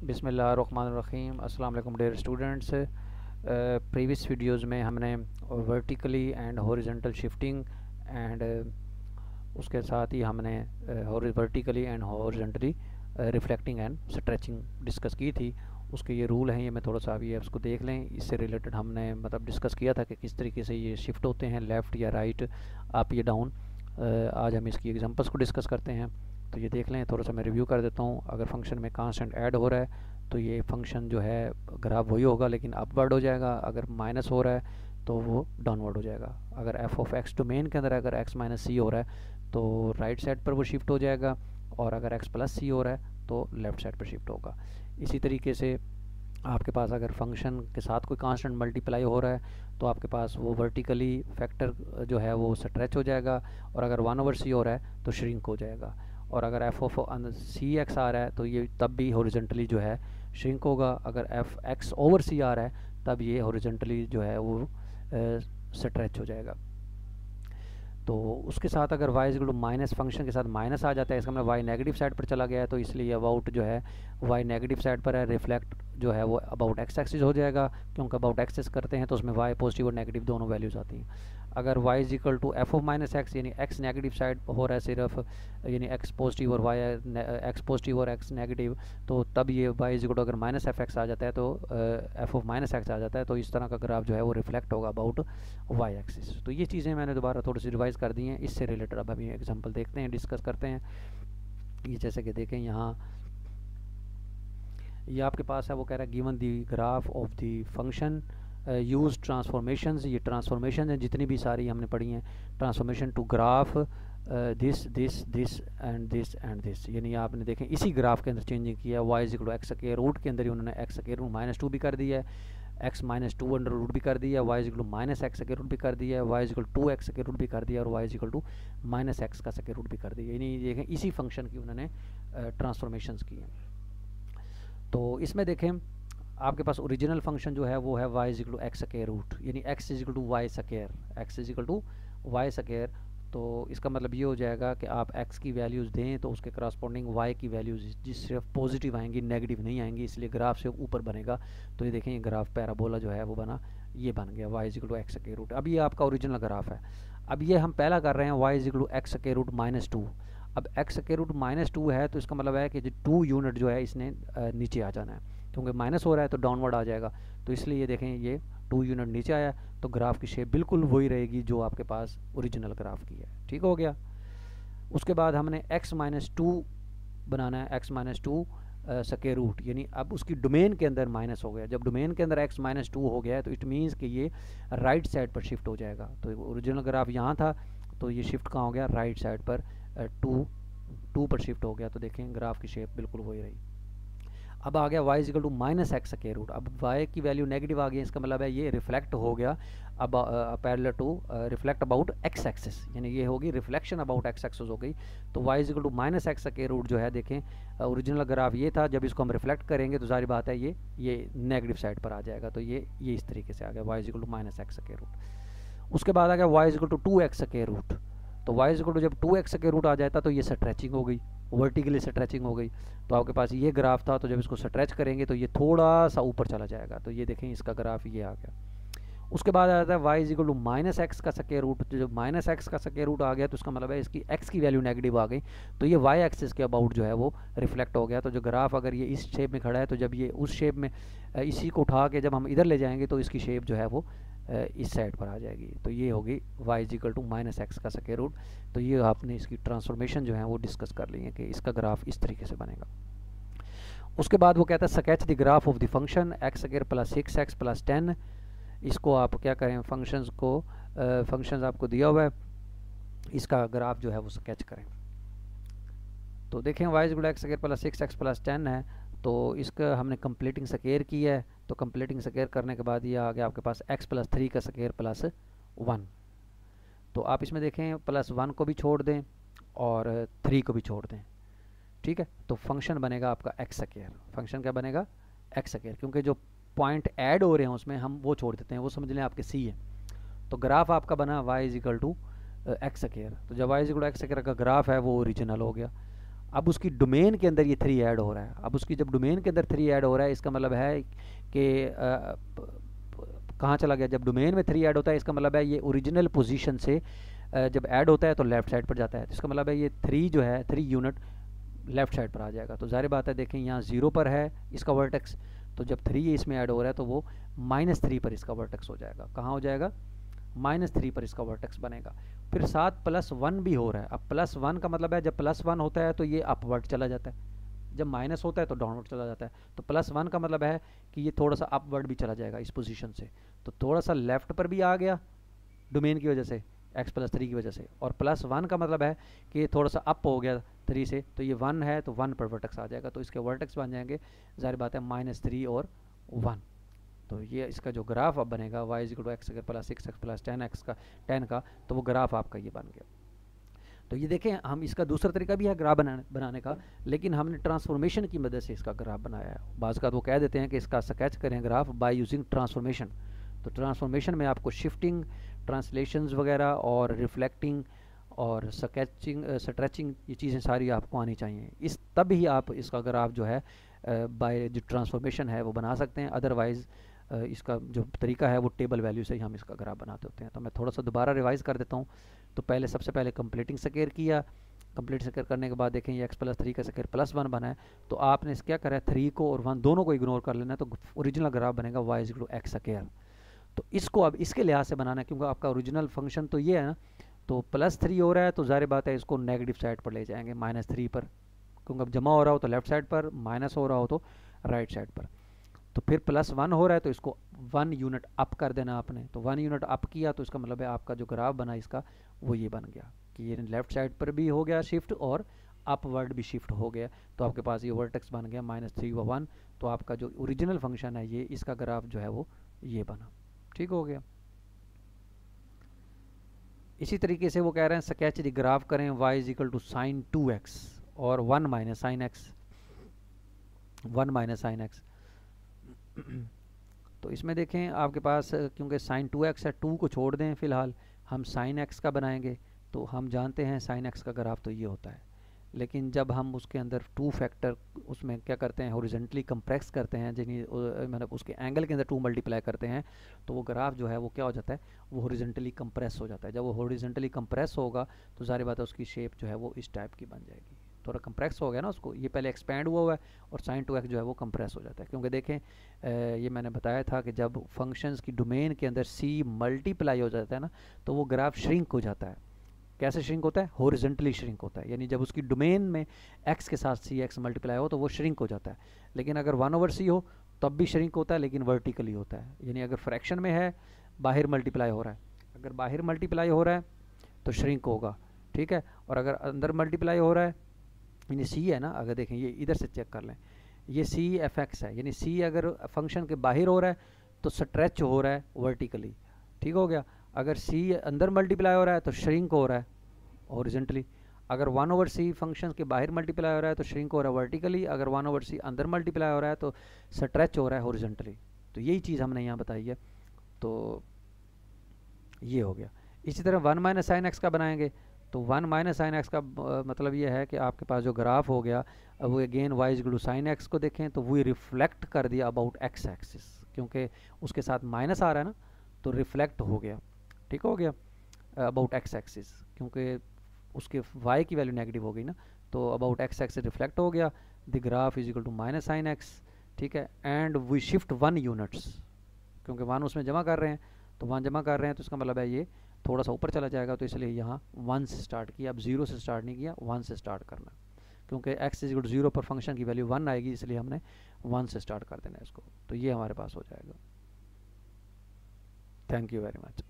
बिस्मिल्लाहिर्रहमानिर्रहीम। अस्सलाम वालेकुम डियर स्टूडेंट्स। प्रीवियस वीडियोस में हमने vertically and horizontal shifting and उसके साथ ही हमने vertically and horizontally reflecting and stretching discuss की थी। उसके ये रूल हैं, ये मैं थोड़ा सा अभी उसको देख लें। इससे रिलेटेड हमने मतलब डिस्कस किया था कि किस तरीके से ये शिफ्ट होते हैं, लेफ़्ट या राइट, अप या डाउन। आज हम इसकी एग्जांपल्स को डिस्कस करते हैं। तो ये देख लें, थोड़ा सा मैं रिव्यू कर देता हूँ। अगर फंक्शन में कांस्टेंट ऐड हो रहा है तो ये फंक्शन जो है ग्राफ वही होगा लेकिन अपवर्ड हो जाएगा। अगर माइनस हो रहा है तो वो डाउनवर्ड हो जाएगा। अगर एफ ऑफ एक्स डोमेन के अंदर अगर एक्स माइनस सी हो रहा है तो राइट साइड पर वो शिफ्ट हो जाएगा, और अगर एक्स प्लस सी हो रहा है तो लेफ़्ट साइड पर शिफ्ट होगा। इसी तरीके से आपके पास अगर फंक्शन के साथ कोई कांस्टेंट मल्टीप्लाई हो रहा है तो आपके पास वो वर्टिकली फैक्टर जो है वो स्ट्रेच हो जाएगा, और अगर 1/c हो रहा है तो श्रिंक हो जाएगा। और अगर एफ ऑफ सी एक्स आ रहा है तो ये तब भी हॉरिजॉन्टली जो है श्रिंक होगा। अगर एफ एक्स ओवर सी आ रहा है तब ये हॉरिजॉन्टली जो है वो स्ट्रेच हो जाएगा। तो उसके साथ अगर y equal to minus, function के साथ माइनस आ जाता है, इसका मतलब y नेगेटिव साइड पर चला गया है, तो इसलिए अबाउट जो है y नेगेटिव साइड पर है। रिफ्लेक्ट जो है वो अबाउट एक्स एक्सिस हो जाएगा, क्योंकि अबाउट एक्सिस करते हैं तो उसमें y पॉजिटिव और नेगेटिव दोनों वैल्यूज़ आती हैं। अगर y is equal to f of minus x, यानी x नेगेटिव साइड हो रहा है सिर्फ, यानी x पॉजिटिव और x पॉजिटिव और x नेगेटिव, तो तब ये y इज इक्वल टू अगर माइनस एफ एक्स आ जाता है तो एफ ऑफ माइनस एक्स आ जाता है, तो इस तरह का ग्राफ जो है वो रिफ्लेक्ट होगा अबाउट y एक्सिस। तो ये चीज़ें मैंने दोबारा थोड़ी सी रिवाइज कर दी हैं। इससे रिलेटेड अब अभी एग्जांपल देखते हैं, डिस्कस करते हैं। ये जैसे कि देखें यहाँ, ये आपके पास है, वो कह रहा है given the graph of the function use transformations. ये ट्रांसफॉर्मेशन है जितनी भी सारी हमने पढ़ी हैं, transformation to graph this this this and this and this. यानी आपने देखें इसी ग्राफ के अंदर चेंजिंग किया है। Y is equal to x के रूट के अंदर ही उन्होंने एक्स के रूट माइनस टू भी कर दिया है, x minus two under root भी कर दिया, y is equal to minus x के रूट भी कर दिया है, y is equal to x के रूट भी कर दिया, और y is equal to minus x का के रूट भी कर दिया। यानी देखें इसी फंक्शन की उन्होंने ट्रांसफॉर्मेशंस की हैं। तो इसमें देखें आपके पास ओरिजिनल फंक्शन जो है वो है y is equal to x square root, यानी x is equal to y square, x is equal to y square. तो इसका मतलब ये हो जाएगा कि आप x की वैल्यूज़ दें तो उसके करस्पॉन्डिंग y की वैल्यूज़ जिस सिर्फ पॉजिटिव आएंगी, नेगेटिव नहीं आएंगी, इसलिए ग्राफ से ऊपर बनेगा। तो ये देखें, ये ग्राफ पैराबोला जो है वो बना, ये बन गया y is equal to x square root. अब ये आपका ओरिजिनल ग्राफ है। अब ये हम पहला कर रहे हैं y is equal to x square root minus two. अब x square root minus two है तो इसका मतलब है कि जो 2 यूनिट जो है इसने नीचे आ जाना है, क्योंकि माइनस हो रहा है तो डाउनवर्ड आ जाएगा। तो इसलिए ये देखें, ये 2 यूनिट नीचे आया तो ग्राफ की शेप बिल्कुल वही रहेगी जो आपके पास ओरिजिनल ग्राफ की है। ठीक हो गया। उसके बाद हमने x माइनस टू बनाना है, x minus two square root, यानी अब उसकी डोमेन के अंदर माइनस हो गया। जब डोमेन के अंदर x माइनस टू हो गया है तो इट मीन्स कि ये राइट साइड पर शिफ्ट हो जाएगा। तो ओरिजिनल ग्राफ यहाँ था तो ये शिफ्ट कहाँ हो गया, राइट साइड पर, टू पर शिफ्ट हो गया। तो देखें ग्राफ की शेप बिल्कुल वही रही। अब आ गया y is equal to minus x square root. अब y की वैल्यू नेगेटिव आ गई, इसका मतलब है ये रिफ्लेक्ट हो गया अब parallel to reflect about x axis, यानी ये होगी रिफ्लेक्शन अबाउट एक्स एक्सिस हो गई। तो y is equal to minus x square root जो है, देखें ओरिजिनल ग्राफ ये था, जब इसको हम रिफ्लेक्ट करेंगे तो सारी बात है ये नेगेटिव साइड पर आ जाएगा। तो ये इस तरीके से आ गया y is equal to minus x square root. उसके बाद आ गया y is equal to two x square root. तो y इजिकल टू जब 2x के रूट आ जाता तो ये स्ट्रेचिंग हो गई, वर्टिकली स्ट्रेचिंग हो गई। तो आपके पास ये ग्राफ था, तो जब इसको स्ट्रेच करेंगे तो ये थोड़ा सा ऊपर चला जाएगा। तो ये देखें इसका ग्राफ ये आ गया। उसके बाद आ जाता है y is equal to minus x का स्क्वायर रूट। तो जब माइनस एक्स का स्क्वायर रूट आ गया तो इसका मतलब है इसकी x की वैल्यू नेगेटिव आ गई, तो ये y एक्सिस के अबाउट जो है वो रिफ्लेक्ट हो गया। तो जो ग्राफ अगर ये इस शेप में खड़ा है तो जब ये उस शेप में इसी को उठा के जब हम इधर ले जाएंगे तो इसकी शेप जो है वो इस साइड पर आ जाएगी। तो ये होगी y is equal to minus x का स्क्वायर रूट। तो ये आपने इसकी ट्रांसफॉर्मेशन जो है वो डिस्कस कर ली है कि इसका ग्राफ इस तरीके से बनेगा। उसके बाद वो कहता है sketch the graph of the function x square plus 6x plus 10। इसको आप क्या करें, फंक्शंस को फंक्शंस आपको दिया हुआ है, इसका ग्राफ जो है वो स्केच करें। तो देखें y is equal to x square plus 6x plus 10 है, तो इसका हमने कंप्लीटिंग स्क्वायर की है। तो कंप्लीटिंग स्क्वायर करने के बाद ये आ गया आपके पास x प्लस 3 का स्क्वायर प्लस 1। तो आप इसमें देखें प्लस 1 को भी छोड़ दें और 3 को भी छोड़ दें, ठीक है। तो फंक्शन बनेगा आपका एक्स स्क्वायर। फंक्शन क्या बनेगा, एक्स स्क्वायर, क्योंकि जो पॉइंट ऐड हो रहे हैं उसमें हम वो छोड़ देते हैं, वो समझ लें आपके सी है। तो ग्राफ आपका बना y is equal to x square. तो जब y is equal to x square का ग्राफ है वो ओरिजिनल हो गया। अब उसकी डोमेन के अंदर ये 3 ऐड हो रहा है। अब उसकी जब डोमेन के अंदर 3 ऐड हो रहा है, इसका मतलब है कि कहाँ चला गया, जब डोमेन में 3 ऐड होता है इसका मतलब है ये ओरिजिनल पोजीशन से जब ऐड होता है तो लेफ्ट साइड पर जाता है। तो इसका मतलब है ये 3 जो है 3 यूनिट लेफ्ट साइड पर आ जाएगा। तो ज़ाहिर बात है, देखें यहाँ 0 पर है इसका वर्टेक्स, तो जब 3 इसमें ऐड हो रहा है तो वो -3 पर इसका वर्टेक्स हो जाएगा। कहाँ हो जाएगा? -3 पर इसका वर्टेक्स बनेगा। फिर साथ +1 भी हो रहा है। अब +1 का मतलब है जब +1 होता है तो ये अपवर्ड चला जाता है, जब माइनस होता है तो डाउनवर्ड चला जाता है। तो +1 का मतलब है कि ये थोड़ा सा अपवर्ड भी चला जाएगा इस पोजीशन से, तो थोड़ा सा लेफ्ट पर भी आ गया डोमेन की वजह से, x+3 की वजह से। और +1 का मतलब है कि ये थोड़ा सा अप हो गया 3 से, तो ये 1 है तो 1 पर वर्टेक्स आ जाएगा। तो इसके वर्टेक्स बन जाएंगे, जाहिर बात है, -3 और 1। तो ये इसका जो ग्राफ अब बनेगा y = x² + 6x + 10x का 10 का, तो वो ग्राफ आपका ये बन गया। तो ये देखें, हम इसका दूसरा तरीका भी है ग्राफ बनाने का, लेकिन हमने ट्रांसफॉर्मेशन की मदद से इसका ग्राफ बनाया है। बाज़ का वो कह देते हैं कि इसका स्केच करें ग्राफ बाय यूजिंग ट्रांसफॉर्मेशन। तो ट्रांसफॉर्मेशन में आपको शिफ्टिंग, ट्रांसलेशंस वगैरह और रिफ्लेक्टिंग और स्ट्रेचिंग, ये चीज़ें सारी आपको आनी चाहिए। इस तब ही आप इसका ग्राफ जो है बाय जो ट्रांसफॉर्मेशन है वो बना सकते हैं। अदरवाइज़ इसका जो तरीका है वो टेबल वैल्यू से ही हम इसका ग्राफ बनाते होते हैं। तो मैं थोड़ा सा दोबारा रिवाइज़ कर देता हूँ। तो पहले सबसे पहले कंप्लीटिंग स्क्वायर किया, कंप्लीट स्क्वायर करने के बाद देखें ये x+3 का स्क्वायर +1 बना है। तो आपने क्या करा है, 3 को और 1 दोनों को इग्नोर कर लेना है, तो ओरिजिनल ग्राफ बनेगा y = x²। तो इसको अब इसके लिहाज से बनाना है, क्योंकि आपका ओरिजिनल फंक्शन तो ये है ना, तो +3 हो रहा है तो ज़ाहिर बात है इसको नेगेटिव साइड पर ले जाएंगे -3 पर, क्योंकि अब जमा हो रहा हो तो लेफ्ट साइड पर, माइनस हो रहा हो तो राइट साइड पर। तो फिर +1 हो रहा है तो इसको 1 यूनिट अप कर देना आपने। तो 1 यूनिट अप किया तो इसका मतलब है आपका जो ग्राफ बना इसका वो ये बन गया कि ये लेफ्ट साइड पर भी हो गया शिफ्ट और अपवर्ड भी शिफ्ट हो गया। तो आपके पास ये वर्टेक्स बन गया -3 व 1। तो आपका जो ओरिजिनल फंक्शन है ये, इसका ग्राफ जो है वो ये बना। ठीक हो गया। इसी तरीके से वो कह रहे हैं स्केच द ग्राफ करें y = sin 2x और 1 - sin x, 1 - sin x। तो इसमें देखें आपके पास, क्योंकि sin 2x है, 2 को छोड़ दें फ़िलहाल, हम sin x का बनाएंगे। तो हम जानते हैं sin x का ग्राफ तो ये होता है, लेकिन जब हम उसके अंदर 2 फैक्टर उसमें क्या करते हैं, हॉरिजॉन्टली कंप्रेस करते हैं, मतलब उसके एंगल के अंदर 2 मल्टीप्लाई करते हैं, तो वो ग्राफ जो है वो क्या हो जाता है, वो हॉरिजॉन्टली कंप्रेस हो जाता है। जब वो हॉरिजॉन्टली कंप्रेस होगा तो ज़ाहिर बात है उसकी शेप जो है वो इस टाइप की बन जाएगी। थोड़ा कंप्रेस हो गया ना उसको, ये पहले एक्सपैंड हुआ है और sin 2x जो है वो कंप्रेस हो जाता है। क्योंकि देखें ये मैंने बताया था कि जब फंक्शंस की डोमेन के अंदर c मल्टीप्लाई हो जाता है ना, तो वो ग्राफ श्रिंक हो जाता है। कैसे श्रिंक होता है? हॉरिजॉन्टली श्रिंक होता है, यानी जब उसकी डोमेन में x के साथ cx मल्टीप्लाई हो तो वो श्रिंक हो जाता है। लेकिन अगर 1/c हो तब भी श्रिंक होता है, लेकिन वर्टिकली होता है। यानी अगर फ्रैक्शन में है, बाहर मल्टीप्लाई हो रहा है, अगर बाहर मल्टीप्लाई हो रहा है तो श्रिंक होगा, ठीक है। और अगर अंदर मल्टीप्लाई हो रहा है, यानी c है ना, अगर देखें ये इधर से चेक कर लें, ये c(f(x) है, यानी c अगर फंक्शन के बाहर हो रहा है तो स्ट्रेच हो रहा है वर्टिकली, ठीक हो गया। अगर c अंदर मल्टीप्लाई हो रहा है तो श्रिंक हो रहा है हॉरिजॉन्टली। अगर 1/c फंक्शन के बाहर मल्टीप्लाई हो रहा है तो श्रिंक हो रहा है वर्टिकली, अगर 1/c अंदर मल्टीप्लाई हो रहा है तो स्ट्रेच हो रहा है हॉरिजॉन्टली। तो यही चीज़ हमने यहाँ बताई है। तो ये हो गया। इसी तरह 1 - sin x का बनाएंगे, तो 1 - sin x का मतलब ये है कि आपके पास जो ग्राफ हो गया, अब वो अगेन y = sin x को देखें तो वो रिफ्लेक्ट कर दिया अबाउट x एक्सिस, क्योंकि उसके साथ माइनस आ रहा है ना, तो रिफ्लेक्ट हो गया, ठीक हो गया, अबाउट x एक्सिस, क्योंकि उसके y की वैल्यू नेगेटिव हो गई ना, तो अबाउट x एक्सिस रिफ्लेक्ट हो गया। The graph is equal to -sin x, ठीक है। एंड वी शिफ्ट 1 यूनिट्स, क्योंकि 1 उसमें जमा कर रहे हैं, तो 1 जमा कर रहे हैं तो इसका मतलब है ये थोड़ा सा ऊपर चला जाएगा, तो इसलिए यहाँ 1 से स्टार्ट किया। अब 0 से स्टार्ट नहीं किया, 1 से स्टार्ट करना, क्योंकि x = 0 पर फंक्शन की वैल्यू 1 आएगी, इसलिए हमने 1 से स्टार्ट कर देना है इसको। तो ये हमारे पास हो जाएगा। Thank you very much.